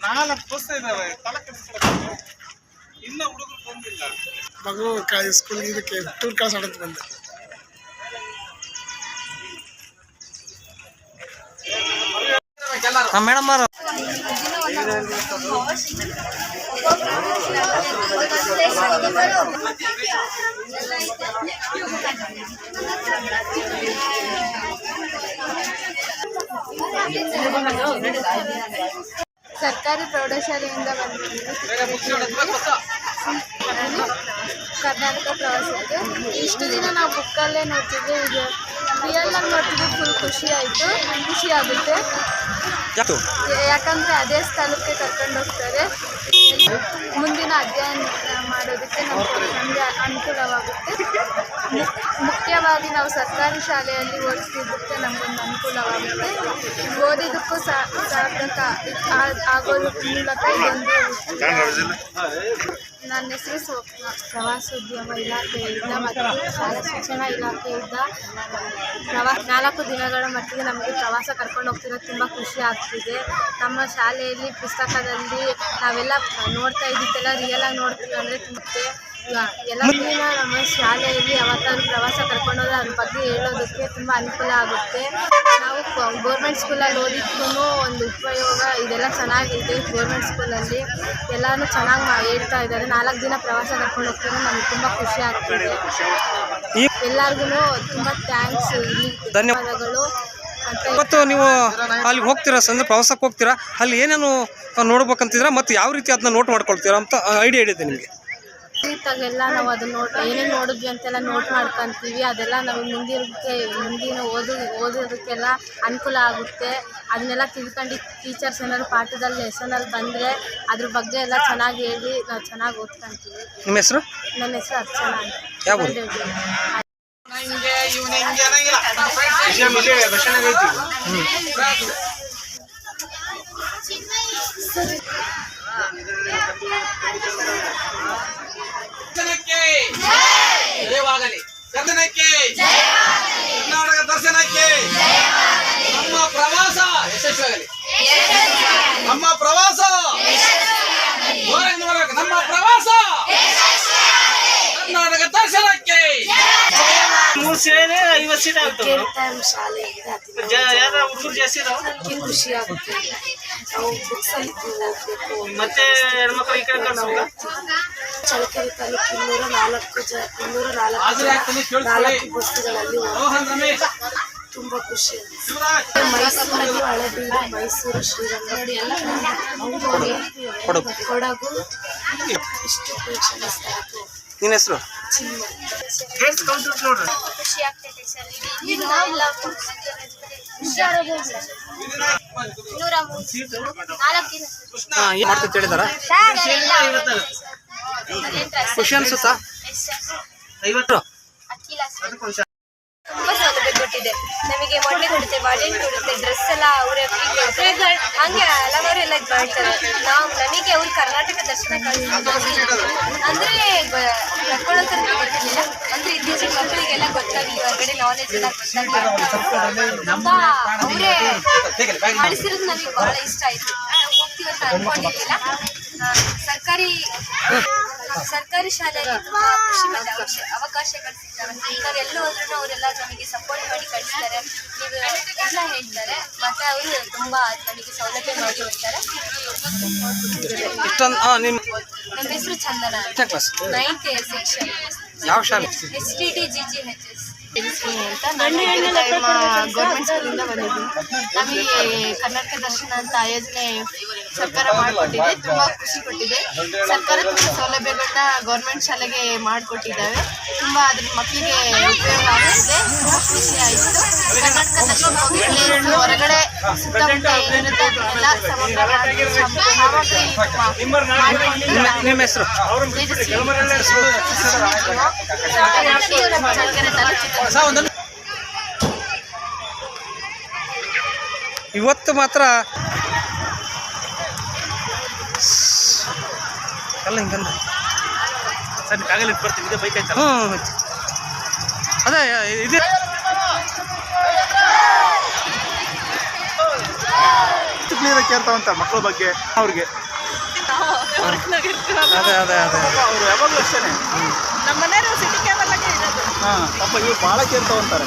4 bus ಇದಾವೆ, ತಲೆ ಕೆಡಿಸ್ಕೊಳಕ್ಕೆ ಇನ್ನ ಹುಡುಗರು ಬಂದಿಲ್ಲ. ಮಗು ಸ್ಕೂಲ್ಗೆ ಇದಕ್ಕೆ ಟೂರ್ ಕಳ್ಸೋಣಂತ ಬಂದೆ. ಮೇಡಮ್ ಅವರು ಸರ್ಕಾರಿ ಪ್ರೌಢಶಾಲೆಯಿಂದ ಬಂದಿದ್ದೀವಿ. ಕರ್ನಾಟಕ ಪ್ರವಾಸಕ್ಕೆ ಇಷ್ಟು ದಿನ ನಾವು ಬುಕ್ಕಲ್ಲೇ ನೋಡ್ತಿದ್ವಿ, ಈಗ ರಿಯಲ್ಲಾಗಿ ನೋಡ್ತಿದ್ವಿ. ಫುಲ್ ಖುಷಿ ಆಯಿತು, ಖುಷಿ ಆಗುತ್ತೆ. ಯಾಕಂದರೆ ಅದೇ ಸ್ಥಳಕ್ಕೆ ಕರ್ಕೊಂಡು ಹೋಗ್ತಾರೆ. ಮುಂದಿನ ಅಧ್ಯಯನ ಮಾಡೋದಕ್ಕೆ ನಮಗೆ ಅನುಕೂಲವಾಗುತ್ತೆ. ಮುಖ್ಯವಾಗಿ ನಾವು ಸರ್ಕಾರಿ ಶಾಲೆಯಲ್ಲಿ ಓದಿಸಿದ್ದಕ್ಕೆ ನಮಗೊಂದು ಅನುಕೂಲವಾಗುತ್ತೆ. ಓದಿದ್ದಕ್ಕೂ ಸಾರ್ಥಕ ಆಗೋದ್ರ ಮೂಲಕ ಇದೊಂದು. ನನ್ನ ಹೆಸರು ಸ್ವಪ್ನ. ಪ್ರವಾಸೋದ್ಯಮ ಇಲಾಖೆಯಿಂದ ಮತ್ತು ಶಾಲಾ ಶಿಕ್ಷಣ ಇಲಾಖೆಯಿಂದ 4 ದಿನಗಳ ಮಟ್ಟಿಗೆ ನಮಗೆ ಪ್ರವಾಸ ಕರ್ಕೊಂಡು ಹೋಗ್ತಿರೋದು ತುಂಬ ಖುಷಿ ಆಗ್ತಿದೆ. ನಮ್ಮ ಶಾಲೆಯಲ್ಲಿ ಪುಸ್ತಕದಲ್ಲಿ ನಾವೆಲ್ಲ ನೋಡ್ತಾ ಇದ್ದಿದ್ದೆಲ್ಲ ರಿಯಲಾಗಿ ನೋಡ್ತೀವಿ ಅಂದರೆ ಎಲ್ಲ ದಿನ ನಮ್ಮ ಶಾಲೆಯಲ್ಲಿ ಯಾವತ್ತಾದ್ರೂ ಪ್ರವಾಸ ಕರ್ಕೊಂಡೋದ್ರೆ ಅದ್ರ ಬಗ್ಗೆ ಹೇಳೋದಕ್ಕೆ ತುಂಬ ಅನುಕೂಲ ಆಗುತ್ತೆ. ನಾವು ಗೌರ್ಮೆಂಟ್ ಸ್ಕೂಲಲ್ಲಿ ಓದಿದ್ದೂ ಒಂದು ಉಪಯೋಗ ಇದೆಲ್ಲ ಚೆನ್ನಾಗಿದೆ. ಗೌರ್ಮೆಂಟ್ ಸ್ಕೂಲಲ್ಲಿ ಎಲ್ಲನೂ ಚೆನ್ನಾಗಿ ಹೇಳ್ತಾ ಇದ್ದಾರೆ. 4 ದಿನ ಪ್ರವಾಸ ಕರ್ಕೊಂಡು ಹೋಗ್ತಿರೋ ನಮ್ಗೆ ತುಂಬ ಖುಷಿ ಆಗ್ತಿದೆ. ಎಲ್ಲರಿಗೂ ತುಂಬ ಥ್ಯಾಂಕ್ಸ್, ಧನ್ಯವಾದಗಳು. ಇವತ್ತು ನೀವು ಅಲ್ಲಿ ಹೋಗ್ತೀರಾ, ಪ್ರವಾಸಕ್ಕೆ ಹೋಗ್ತೀರಾ, ಅಲ್ಲಿ ಏನೇನು ನೋಡ್ಬೇಕಂತಿದ್ರೆ ಮತ್ತು ಯಾವ ರೀತಿ ಅದನ್ನ ನೋಟ್ ಮಾಡ್ಕೊಳ್ತೀರಾ ಅಂತ ಐಡಿಯಾ ಇದೆ ನಿಮಗೆ? ಇತ್ತಾಗೆಲ್ಲ ನಾವು ಅದನ್ನ ಏನೇನು ನೋಡಿದ್ವಿ ಅಂತೆಲ್ಲ ನೋಟ್ ಮಾಡ್ಕೊತೀವಿ. ಅದೆಲ್ಲ ನಮಗೆ ಮುಂದಿನ ಓದೋದಕ್ಕೆಲ್ಲ ಅನುಕೂಲ ಆಗುತ್ತೆ. ಅದನ್ನೆಲ್ಲ ತಿಳ್ಕೊಂಡು ಟೀಚರ್ಸ್ ಏನಾದ್ರು ಪಾಠದಲ್ಲಿ ಲೆಸನಲ್ಲಿ ಬಂದರೆ ಅದ್ರ ಬಗ್ಗೆ ಎಲ್ಲ ಚೆನ್ನಾಗಿ ಹೇಳಿ ನಾವು ಚೆನ್ನಾಗಿ ಓದ್ಕೊತೀವಿ. ನಿಮ್ಮ ಹೆಸರು? ನನ್ನ ಹೆಸರು ಅರ್ಚನಾ ಅಂತ. ಯಾವ ಕರ್ನಾಟಕ ದರ್ಶನಕ್ಕೆ ನಮ್ಮ ಪ್ರವಾಸ ಯಶಸ್ವಿಯಾಗಲಿ. ನಮ್ಮ ಪ್ರವಾಸ ನಮ್ಮ ಪ್ರವಾಸ ಕರ್ನಾಟಕ ದರ್ಶನಕ್ಕೆ. 3 ಸೀರೆ 50 ಸೀರೆ ಆಗ್ತವೆ. ಹುಡುಗರು ಜಾಸ್ತಿ ಇದಾವೆ, ಖುಷಿ ಆಗುತ್ತೆ. ನಾವು ಬುಕ್ಸಲ್ಲಿ ಹೋಗ್ಬೇಕು. ಮತ್ತೆ ಹೆಣ್ಮಕ್ಳು ಈ ಕಡೆ ಕಳ್ಸೋಗ ಚಳ್ಳಕೆರೆ ತಾಲೂಕು 204 ಬಸ್ಸುಗಳಲ್ಲಿ ತುಂಬ ಖುಷಿ. ಮೈಸೂರಲ್ಲಿ ಹಳೆಬೀಡು, ಮೈಸೂರು, ಶ್ರೀರಂಗ, ಕೊಡಗು ಇಷ್ಟು ಪ್ರೇಕ್ಷಣೀಯ ಸ್ಥಳಕ್ಕೆ. ನಿನ್ನ ಹೆಸರು? ಖುಷಿ ಆಗ್ತೈತೆ ಸರ್. 4 ಮಾಡ್ತಾ ಹೇಳಿದಾರ? ಖುಷಿ ಅನ್ಸುತ್ತಾ? 50 ತುಂಬ ಸೌಲಭ್ಯ ಕೊಟ್ಟಿದೆ ನಮಗೆ. ಮೊನ್ನೆ ಕೊಡುತ್ತೆ, ಬಾಳೆಹಣ್ಣು ಕೊಡುತ್ತೆ, ಡ್ರೆಸ್ ಎಲ್ಲ ಅವರೇ ಹಂಗೆ ಹಲವಾರು ಎಲ್ಲ ಇದು ಮಾಡ್ತಾರೆ. ನಮಗೆ ಅವ್ರು ಕರ್ನಾಟಕ ದರ್ಶನ ಅಂದರೆ ಕರ್ಕೊಳ್ಳೋತರ ಗೊತ್ತಿರಲಿಲ್ಲ. ಅಂದರೆ ಇತ್ತೀಚಿನ ಮಕ್ಕಳಿಗೆಲ್ಲ ಗೊತ್ತಾಗಲಿ, ಹೊರಗಡೆ ನಾಲೆಜ್ ಎಲ್ಲ ಗೊತ್ತಾಗಲಿ ತುಂಬ ಅವರೇ ಮಾಡಿಸಿರೋದು ನಮಗೆ ಭಾಳ ಇಷ್ಟ ಆಯಿತು. ಹೋಗ್ತೀವಂತ ಅಂದ್ಕೊಂಡಿರಲಿಲ್ಲ. ಸರ್ಕಾರಿ ಶಾಲೆಯಲ್ಲಿ ತುಂಬ ಖುಷಿ ಮತ್ತು ಅವಕಾಶಗಳು ಸಿಗ್ತವೆ. ನಾವೆಲ್ಲೂ ಹೋದ್ರೂ ಅವರೆಲ್ಲ ನಮಗೆ ಸಪೋರ್ಟ್ ಮಾಡಿ ಕಳಿಸ್ತಾರೆ, ನೀವು ಎಲ್ಲ ಹೇಳ್ತಾರೆ. ಮತ್ತು ಅವರು ತುಂಬ ನಮಗೆ ಸೌಲಭ್ಯ ಮಾಡಿ ಹೋಗ್ತಾರೆ. ನಮ್ಮ ಹೆಸರು ಚಂದನ, 9th ಸೆಕ್ಷನ್. ಯಾವ ಶಾಲೆ? STT GGHS ಅಂತ. ಗೌರ್ಮೆಂಟ್ ಸ್ಕೂಲಿಂದ ಬಂದಿದ್ದೀನಿ. ನಮಗೆ ಕರ್ನಾಟಕ ದರ್ಶನ ಅಂತ ಆಯೋಜನೆ ಸರ್ಕಾರ ಮಾಡಿಕೊಟ್ಟಿದೆ, ತುಂಬ ಖುಷಿ ಕೊಟ್ಟಿದೆ. ಸರ್ಕಾರ ತುಂಬ ಸೌಲಭ್ಯಗಳನ್ನ ಗೌರ್ಮೆಂಟ್ ಶಾಲೆಗೆ ಮಾಡಿಕೊಟ್ಟಿದ್ದಾವೆ. ತುಂಬ ಅದ್ರ ಮಕ್ಕಳಿಗೆ ಉಪಯೋಗ ಆಗ್ತಿದೆ, ತುಂಬ ಖುಷಿ ಆಯಿತು. ಕರ್ನಾಟಕ ದರ್ಶನ ಹೋಗಿ ಹೊರಗಡೆ ಸುತ್ತಮುತ್ತ ಏನಿರುತ್ತೆ ಅದನ್ನೆಲ್ಲ ನಿಮ್ಮ ಹೆಸರು? ಚಳ್ಳಕೆರೆ ತಾಲೂಕು. ಇವತ್ತು ಮಾತ್ರ ಎಲ್ಲ ಹಿಂಗಂದ ಸರ್ ಕಾಗಲ್ಲಿ ಬರ್ತೀವಿ. ಇದೇ ಬೈಕ್ ಆಯ್ತಲ್ಲ? ಅದೇ ಇದು ಮಕ್ಳಿಗೆ ಕೇರ್ ತಗೊಂತಾರೆ ಮಕ್ಳ ಬಗ್ಗೆ ಅವ್ರಿಗೆ. ಅದೇ ಅದೇ ಅದೇ ಅವರು ಯಾವಾಗಲೂ ಅಷ್ಟೇ. ನಮ್ಮ ಮನೆಯವರು ಸಿಟಿ ಕೇಬಲ್ಲಾಗೆ ಇರೋದು. ಹಾಂ ಪಾಪ ಇವ್ರು ಭಾಳ ಕೇರ್ ತಗೊಂತಾರೆ.